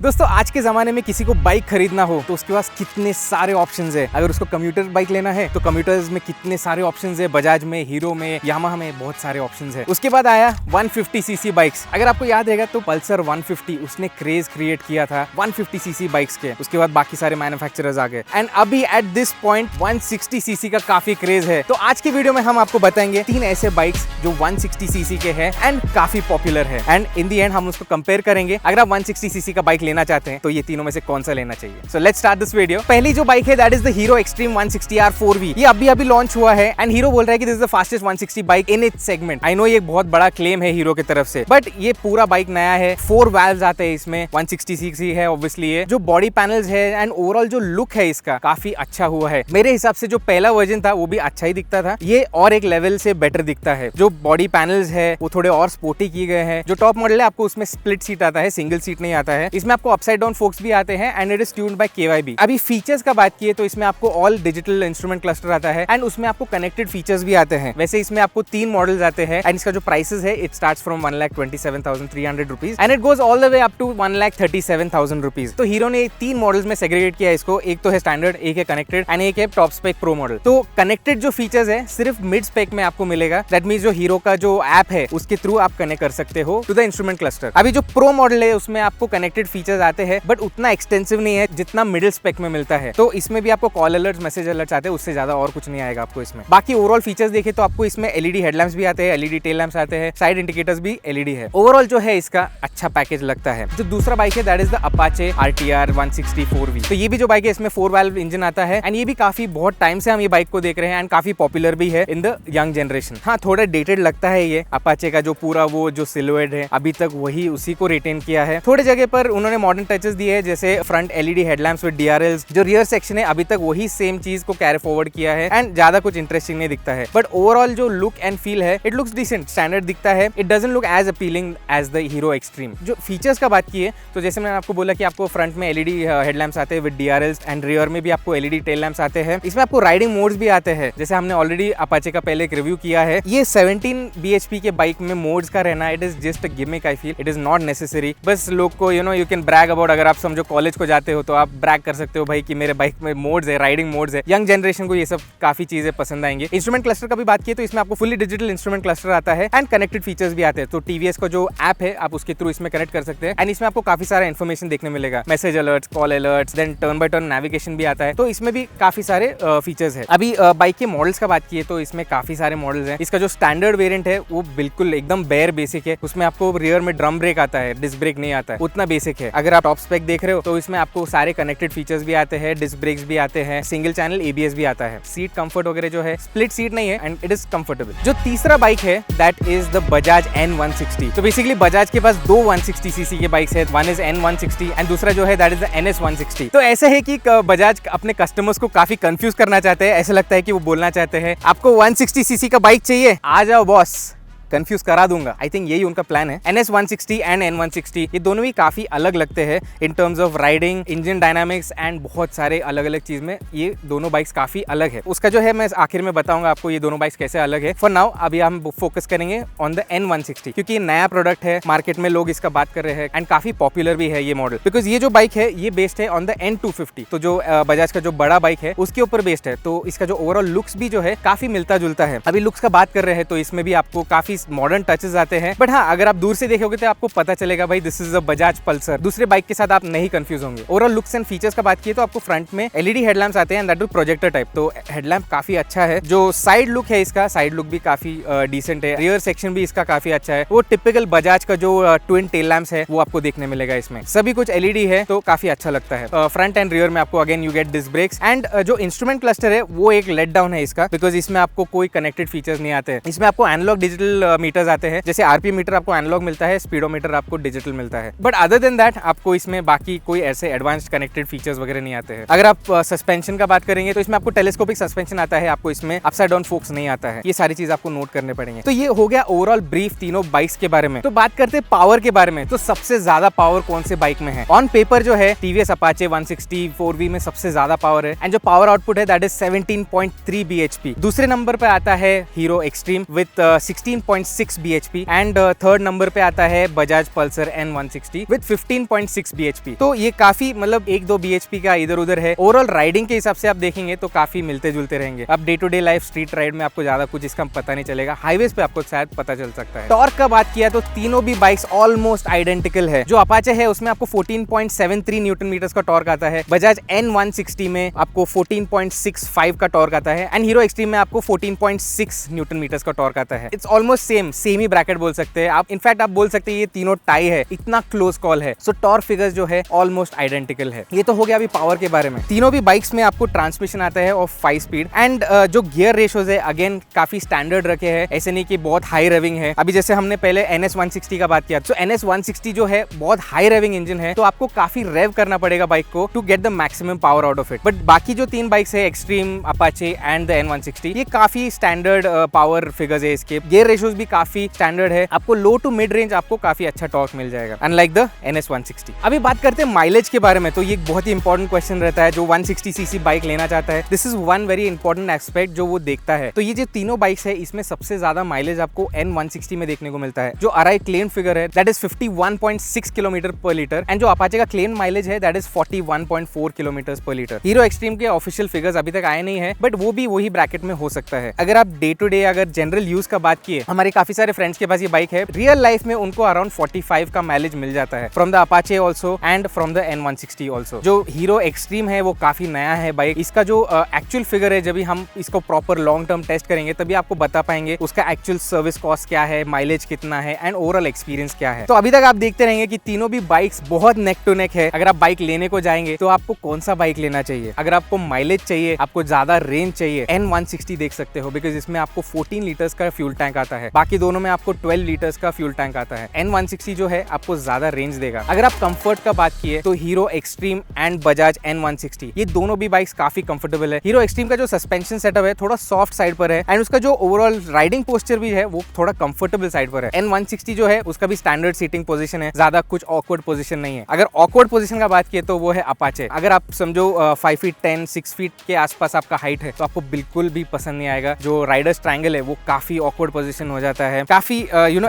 दोस्तों आज के जमाने में किसी को बाइक खरीदना हो तो उसके पास कितने सारे ऑप्शंस है। अगर उसको कम्यूटर बाइक लेना है तो कम्यूटर्स में कितने सारे ऑप्शंस है, बजाज में, हीरो में, यामाहा में बहुत सारे ऑप्शंस है। उसके बाद आया 150 सीसी बाइक्स। अगर आपको याद है तो पल्सर 150 उसने क्रेज क्रिएट किया था 150 सीसी बाइक्स के। उसके बाद बाकी सारे मैन्युफैक्चरर्स आ गए एंड अभी एट दिस पॉइंट 160 सीसी का काफी क्रेज है। तो आज की वीडियो में हम आपको बताएंगे 3 ऐसे बाइक्स जो 160 सीसी के हैं एंड काफी पॉपुलर है एंड इन दी एंड हम उसको कंपेयर करेंगे। अगर आप 160 सीसी का बाइक लेना चाहते हैं तो ये तीनों में से कौन सा लेना चाहिए। So let's start this video. पहली जो बाइक है that is the Hero Xtreme 160R 4V। ये अभी लॉन्च हुआ है एंड हीरो बोल रहा है कि this is the fastest 160 bike in its segment. I know ये बहुत बड़ा क्लेम है हीरो की तरफ से, बट ये पूरा बाइक नया है। 4 वाल्व्स आते हैं इसमें, 160 सीसी है ऑब्वियसली। ये जो बॉडी पैनल्स है एंड ओवरऑल जो लुक है इसका काफी अच्छा हुआ है। मेरे हिसाब से जो पहला वर्जन था वो भी अच्छा ही दिखता था, ये और एक लेवल से बेटर दिखता है। जो बॉडी पैनल्स है वो थोड़े और स्पोर्टी किए गए हैं। जो टॉप मॉडल है आपको उसमें स्प्लिट सीट आता है, सिंगल सीट नहीं आता है। इसमें आपको अपसाइड डाउन फोक्स भी आते हैं and it is tuned by KYB। अभी फीचर्स का बात किए तो इसमें आपको ऑल डिजिटल इंस्ट्रूमेंट क्लस्टर आता है एंड उसमें आपको कनेक्टेड फीचर्स भी आते हैं। वैसे इसमें आपको 3 मॉडल्स आते हैं एंड इसका जो प्राइसेस है it starts from 1,27,300 rupees and it goes all the way up to 1,37,000 rupees. तो हीरो ने 3 मॉडल्स में सेग्रीगेट किया इसको। एक तो है स्टैंडर्ड, एक है कनेक्टेड एंड एक है टॉप स्पेक प्रो मॉडल। तो कनेक्टेड जो फीचर्स है सिर्फ मिड स्पेक में आपको मिलेगा। दैट मींस जो हीरो का जो ऐप है उसके थ्रू आप कनेक्ट कर सकते हो टू द इंस्ट्रूमेंट क्लस्टर। अभी जो प्रो मॉडल है उसमें आपको कनेक्टेड फीचर्स आते हैं बट उतना एक्सटेंसिव नहीं है जितना मिडिल स्पेक में मिलता है। तो इसमें भी आपको कॉल अलर्ट, मैसेज अलर्ट आते हैं, उससे ज्यादा और कुछ नहीं आएगा आपको इसमें। बाकी ओवरऑल फीचर्स देखें तो आपको इसमें LED हेडलैम्प्स भी आते हैं, LED टेल लैंप्स आते हैं, साइड इंडिकेटर्स भी LED है। ओवरऑल जो है इसका अच्छा पैकेज लगता है। जो दूसरा बाइक है that is the Apache RTR 160 4V। तो ये भी जो बाइक है इसमें 4 वाल्व इंजन आता है एंड ये भी काफी बहुत टाइम से हम ये बाइक को देख रहे हैं एंड काफी पॉपुलर भी है इन द यंग जनरेशन। हाँ, थोड़ा डेटेड लगता है ये अपाचे का जो पूरा वो जो सिलुएट है अभी तक वही उसी को रिटेन किया है। थोड़े जगह पर उन्होंने मॉडर्न टचेस दिए हैं, जैसे front LED headlamps with DRLs। जो रियर सेक्शन है अभी तक वही सेम चीज को कैरी फॉरवर्ड किया है एंड ज्यादा कुछ इंटरेस्टिंग नहीं दिखता है। बट ओवरऑल जो लुक एंड फील है इट लुक्स डिसेंट, स्टैंडर्ड दिखता है। It doesn't look as appealing as the Hero Xtreme. जो फीचर्स का बात की है तो जैसे मैंने आपको बोला कि आपको फ्रंट में LED हेडलैम्प्स आते हैं विद DRLs एंड रियर में भी आपको LED टेल लैंप्स आते हैं। इसमें आपको राइडिंग मोड्स भी आते हैं, जैसे हमने ऑलरेडी अपाचे का पहले एक रिव्यू किया है। ये 17 bhp के बाइक में मोड्स का रहना it is just a gimmick. I feel it is not necessary. बस लोग को यू कैन ब्रैग अबाउट। अगर आप समझो कॉलेज को जाते हो तो आप ब्रैग कर सकते हो भाई कि मेरे बाइक में मोड्स है, राइडिंग मोड्स है। यंग जनरेशन को ये सब काफी चीजें पसंद आएंगे। इंस्ट्रूमेंट क्लस्टर का भी बात किए तो इसमें आपको फुली डिजिटल इंस्ट्रूमेंट क्लस्टर आता है एंड कनेक्टेड फीचर्स भी आते हैं। तो TVS का जो ऐप है आप उसके थ्रू इसमें कनेक्ट कर सकते हैं एंड इसमें आपको काफी सारा इन्फॉर्मेशन देखने मिलेगा, message alerts, call alerts, then turn by turn navigation भी आता है। तो इसमें भी काफी सारे फीचर्स है। अभी बाइक के मॉडल्स का बात किए तो इसमें काफी सारे मॉडल्स हैं। इसका जो स्टैंडर्ड वेरिएंट है वो बिल्कुल एकदम बेयर बेसिक है। उसमें आपको रियर में ड्रम ब्रेक आता है, डिस्क ब्रेक नहीं आता है, उतना बेसिक है। अगर आप टॉप स्पेक देख रहे हो तो इसमें आपको सारे कनेक्टेड फीचर्स भी आते हैं, डिस्क ब्रेक्स भी आते हैं, सिंगल चैनल ABS भी आता है। सीट कंफर्ट वगैरह जो है स्प्लिट सीट नहीं है एंड इट इज कंफर्टेबल। जो तीसरा बाइक है that is the Bajaj N160। तो बेसिकली बजाज के पास 2 160 सीसी के बाइक्स है, वन इज N160 एंड दूसरा जो है दैट इज द NS160। तो ऐसा है कि बजाज अपने कस्टमर्स को काफी कंफ्यूज करना चाहते हैं। ऐसा लगता है कि वो बोलना चाहते हैं आपको 160 सीसी का बाइक चाहिए, आ जाओ बॉस, कंफ्यूज करा दूंगा। आई थिंक यही उनका प्लान है। NS160 एंड N160 ये दोनों भी काफी अलग लगते हैं in terms of riding, engine dynamics and बहुत सारे अलग अलग चीज में ये दोनों बाइक्स काफी अलग है। उसका जो है मैं आखिर में बताऊंगा आपको ये दोनों बाइक्स कैसे अलग है। फॉर नाउ अभी हम फोकस करेंगे ऑन द N160 क्योंकि ये नया प्रोडक्ट है, मार्केट में लोग इसका बात कर रहे हैं एंड काफी पॉपुलर भी है ये मॉडल। बिकॉज ये जो बाइक है ये बेस्ड है ऑन द N250। तो जो बजाज का जो बड़ा बाइक है उसके ऊपर बेस्ड है। तो इसका जो ओवरऑल लुक्स भी जो है काफी मिलता जुलता है। अभी लुक्स का बात कर रहे हैं तो इसमें भी आपको काफी मॉडर्न टचेस आते हैं। बट हाँ, अगर आप दूर से देखोगे तो आपको पता चलेगा भाई this is a Bajaj Pulsar. दूसरे बाइक के साथ आप नहीं कंफ्यूज होंगे। ओवरऑल लुक्स एंड फीचर्स का बात किए तो आपको फ्रंट में LED हेडलैम्प्स आते हैं दैट टू प्रोजेक्टर टाइप। तो हेडलैम्प काफी अच्छा है। जो साइड लुक है इसका, साइड लुक भी काफी डिसेंट है। रियर सेक्शन भी इसका काफी अच्छा है। वो टिपिकल बजाज का जो ट्विन टेल लैम्प्स है वो आपको देखने मिलेगा इसमें। सभी कुछ LED है तो काफी अच्छा लगता है। फ्रंट एंड रियर में आपको again you get disc brakes and जो इंस्ट्रूमेंट क्लस्टर है वो एक लेट डाउन है इसका, बिकॉज इसमें आपको कोई कनेक्टेड फीचर्स नहीं आते हैं। इसमें आपको एनालॉग डिजिटल मीटर्स आते हैं, जैसे RPM मीटर आपको एनालॉग मिलता है, स्पीडोमीटर आपको डिजिटल मिलता है। बट अदर देन दैट आपको इसमें बाकी कोई ऐसे एडवांस्ड कनेक्टेड फीचर्स वगैरह नहीं आते हैं। अगर आप सस्पेंशन का बात करेंगे तो इसमें आपको टेलीस्कोपिक सस्पेंशन आता है, आपको इसमें अपसाइड डाउन फोक्स नहीं आता है। ये सारी चीज आपको नोट करने पड़ेंगे। तो ये हो गया ओवरऑल ब्रीफ तीनों बाइक्स के बारे में। तो बात करते हैं पावर के बारे में। तो सबसे ज्यादा पावर कौन से बाइक में है? ऑन पेपर जो है TVS अपाचे 160 4V में सबसे ज्यादा पावर है एंड जो पावर आउटपुट है दैट इज 17.3 bhp। दूसरे नंबर पे आता है hero extreme with 16.6 15.6 bhp and third number पे आता है Bajaj Pulsar N160 with 15.6 bhp। तो ये काफी मतलब 1-2 bhp का इधर उधर है। ओवरऑल राइडिंग के हिसाब से आप देखेंगे तो काफी मिलते जुलते रहेंगे। अब day to day life street ride में आपको ज्यादा कुछ इसका पता नहीं चलेगा, हाईवेज पे आपको शायद पता चल सकता है। टॉर्क का बात किया तो तीनों भी बाइक्स ऑलमोस्ट आइडेंटिकल है। जो अपाचे है उसमें आपको 14.73 न्यूटन मीटर्स का टॉर्क आता है, बजाज N160 में आपको 14.65 का टॉर्क आता है एंड हीरो एक्सट्रीम में आपको 14.6 न्यूटन मीटर्स का टॉर्क आता है। It's almost same he bracket बोल सकते हैं आप। इनफैक्ट आप बोल सकते हैं ये तीनों टाई है, इतना क्लोज कॉल है। सो टॉर्क फिगर्स जो है ऑलमोस्ट आइडेंटिकल है। ये तो हो गया अभी पावर के बारे में। तीनों भी बाइक्स में आपको ट्रांसमिशन आता है ऑफ 5 स्पीड एंड जो गियर रेशोज है अगेन काफी स्टैंडर्ड रखे हैं, ऐसे नहीं कि बहुत हाई रेविंग है। अभी जैसे हमने पहले NS160 का बात किया, तो NS160 जो है बहुत हाई रेविंग इंजन है, तो आपको काफी रेव करना पड़ेगा बाइक को to get the maximum power out of it. But बाकी जो 3 बाइक्स है extreme, Apache and the N160, ये काफी स्टैंडर्ड पावर फिगर्स है। इसके गियर रेशोज भी काफी स्टैंडर्ड है। आपको लो टू मिड रेंज आपको काफी अच्छा टॉर्क मिल जाएगा अनलाइक द NS160। अभी बात करते हैं माइलेज के बारे में, तो ये एक बहुत ही इंपॉर्टेंट क्वेश्चन रहता है जो 160cc बाइक लेना चाहता है। This is one very important aspect जो वो देखता है। तो ये जो तीनों बाइक्स है इसमें सबसे ज्यादा माइलेज आपको N160 में देखने को मिलता है। जो अराई क्लेम फिगर है दैट इज 51.6 किलोमीटर पर लीटर एंड जो अपाचे का क्लेम माइलेज है दैट इज 41.4 किलोमीटर पर लीटर। हीरो एक्सट्रीम के ऑफिशियल फिगर्स अभी तक आए नहीं है, बट वो भी वही ब्रैकेट में हो सकता है। अगर आप डे टू डे अगर जनरल यूज का बात किए, हमारे काफी सारे फ्रेंड्स के पास ये बाइक है, रियल लाइफ में उनको अराउंड 45 का माइलेज मिल जाता है from the Apache also and from the N160 also. जो हीरो एक्सट्रीम है वो काफी नया है बाइक। इसका जो एक्चुअल फिगर है, जब भी हम इसको प्रॉपर लॉन्ग टर्म टेस्ट करेंगे तभी आपको बता पाएंगे उसका एक्चुअल सर्विस कॉस्ट क्या है, माइलेज कितना है एंड ओवरऑल एक्सपीरियंस क्या है। तो अभी तक आप देखते रहेंगे कि तीनों भी बाइक्स बहुत नेक टू नेक है। अगर आप बाइक लेने को जाएंगे तो आपको कौन सा बाइक लेना चाहिए? अगर आपको माइलेज चाहिए, आपको ज्यादा रेंज चाहिए, N160 देख सकते हो बिकॉज इसमें आपको 14 लीटर्स का फ्यूल टैंक आता है। बाकी दोनों में आपको 12 लीटर्स का फ्यूल टैंक आता है। N160 जो है आपको ज्यादा रेंज देगा। अगर आप कंफर्ट का बात किए तो hero extreme and Bajaj N160 ये दोनों भी बाइक्स काफी कंफर्टेबल है। हीरो एक्सट्रीम का जो सस्पेंशन सेटअप है थोड़ा सॉफ्ट साइड पर है एंड उसका जो ओवरऑल राइडिंग पोस्चर भी है वो थोड़ा कंफर्टेबल साइड पर है। N160 जो है उसका भी स्टैंडर्ड सीटिंग पोजीशन है, ज्यादा कुछ ऑकवर्ड पोजीशन नहीं है। अगर ऑकवर्ड पोजीशन का बात किए तो वो है अपाचे। अगर आप समझो 5 फीट 10 6 फीट के आसपास आपका हाइट है तो आपको बिल्कुल भी पसंद नहीं आएगा। जो राइडर्स ट्रायंगल है वो काफी ऑकवर्ड पोजीशन हो जाता है, काफी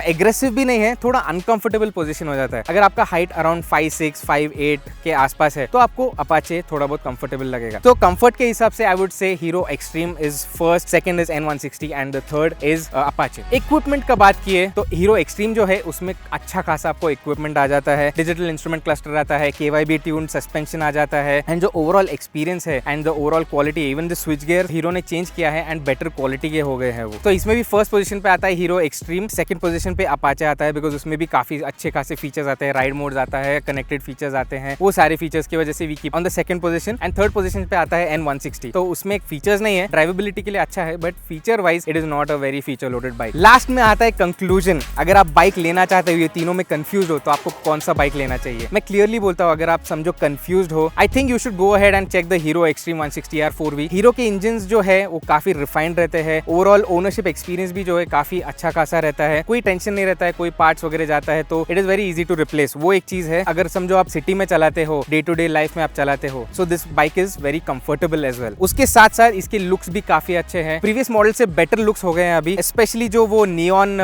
एग्रेसिव भी नहीं है, थोड़ा अनकंफर्टेबल पोजीशन हो जाता है। अगर आपका हाइट अराउंड 5'6", 5'8" के आसपास है तो आपको अपाचे थोड़ा बहुत कंफर्टेबल लगेगा। तो कंफर्ट के हिसाब से I would say hero extreme is first, second is N160 and the third is Apache. Equipment का बात किए तो हीरो एक्सट्रीम जो है उसमें अच्छा खासा आपको इक्विपमेंट आ जाता है। डिजिटल इंस्ट्रूमेंट क्लस्टर आता है, KYB ट्यून सस्पेंशन आ जाता है एंड जो ओवरऑल एक्सपीरियंस है and the overall quality, even the switch gear hero ने चेंज किया है एंड बेटर क्वालिटी के हो गए हैं वो। तो इसमें भी फर्स्ट पोजीशन पे आता है हीरो एक्सट्रीम, सेकंड पोजीशन पे अपाचे आता है बिकॉज उसमें भी काफी अच्छे खासे फीचर्स आते हैं, राइड मोड्स आता है, कनेक्टेड फीचर्स आते हैं, वो सारे फीचर्स की वजह से we keep on the second position. And third position पे आता है N160। तो उसमें फीचर्स नहीं है, ड्राइवेबिलिटी के लिए अच्छा है but feature wise it is not a very feature loaded bike. Last में आता है कंक्लूजन। अगर आप बाइक लेना चाहते हो, ये तीनों में कंफ्यूज हो तो आपको कौन सा बाइक लेना चाहिए? मैं क्लियरली बोलता हूँ अगर आप समझो कंफ्यूज हो, I think you should go ahead and check the Hero Xtreme 160R 4V। Hero के इंजन जो है वो काफी रिफाइंड रहते हैं, ओवरऑल ओनरशिप एक्सपीरियंस भी जो है काफी अच्छा खासा रहता है, कोई टेंशन नहीं रहता है, कोई पार्ट्स वगैरह जाता है तो it is very easy to replace. वो एक चीज है। अगर समझो आप सिटी में चलाते हो, डे टू डे लाइफ में आप चलाते हो, so this bike is very comfortable as well. उसके साथ साथ इसके लुक्स भी काफी अच्छे हैं, प्रीवियस मॉडल से बेटर लुक्स हो गए हैं अभी, स्पेशली जो वो नियॉन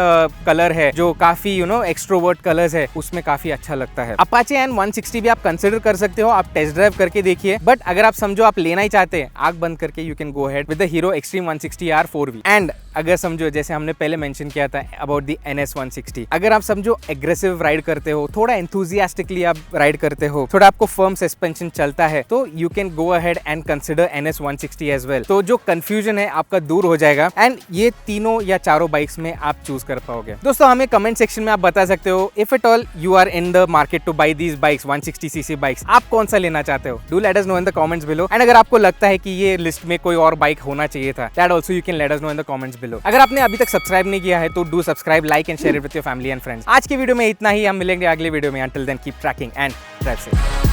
कलर है जो काफी एक्सट्रोवर्ट कलर्स है उसमें काफी अच्छा लगता है। अपाचे N160 भी आप कंसिडर कर सकते हो, आप टेस्ट ड्राइव करके देखिए। बट अगर आप समझो आप लेना ही चाहते हैं, आंख बंद करके you can go ahead with the Hero Xtreme 160R 4V। And अगर समझो जैसे हमने पहले मेंशन किया था अबाउट द NS160, अगर आप समझो एग्रेसिव राइड करते हो, थोड़ा एंथुजियास्टिकली आप राइड करते हो, थोड़ा आपको फर्म सस्पेंशन चलता है तो you can go ahead and consider NS160 as well. तो जो कंफ्यूजन है आपका दूर हो जाएगा एंड ये तीनों या चारों बाइक्स में आप चूज कर पाओगे। दोस्तों हमें कमेंट सेक्शन में आप बता सकते हो if at all you are in the market to buy these bikes 160cc bikes, आप कौन सा लेना चाहते हो? Do let us know in the comments below. And अगर आपको लगता है कि ये लिस्ट में कोई और बाइक होना चाहिए था, that also you can let us know in the comments below. अगर आपने अभी तक सब्सक्राइब नहीं किया है तो do subscribe, like and share it with your family and friends. आज की वीडियो में इतना ही, हम मिलेंगे अगले वीडियो में। Until then keep tracking and drive safe.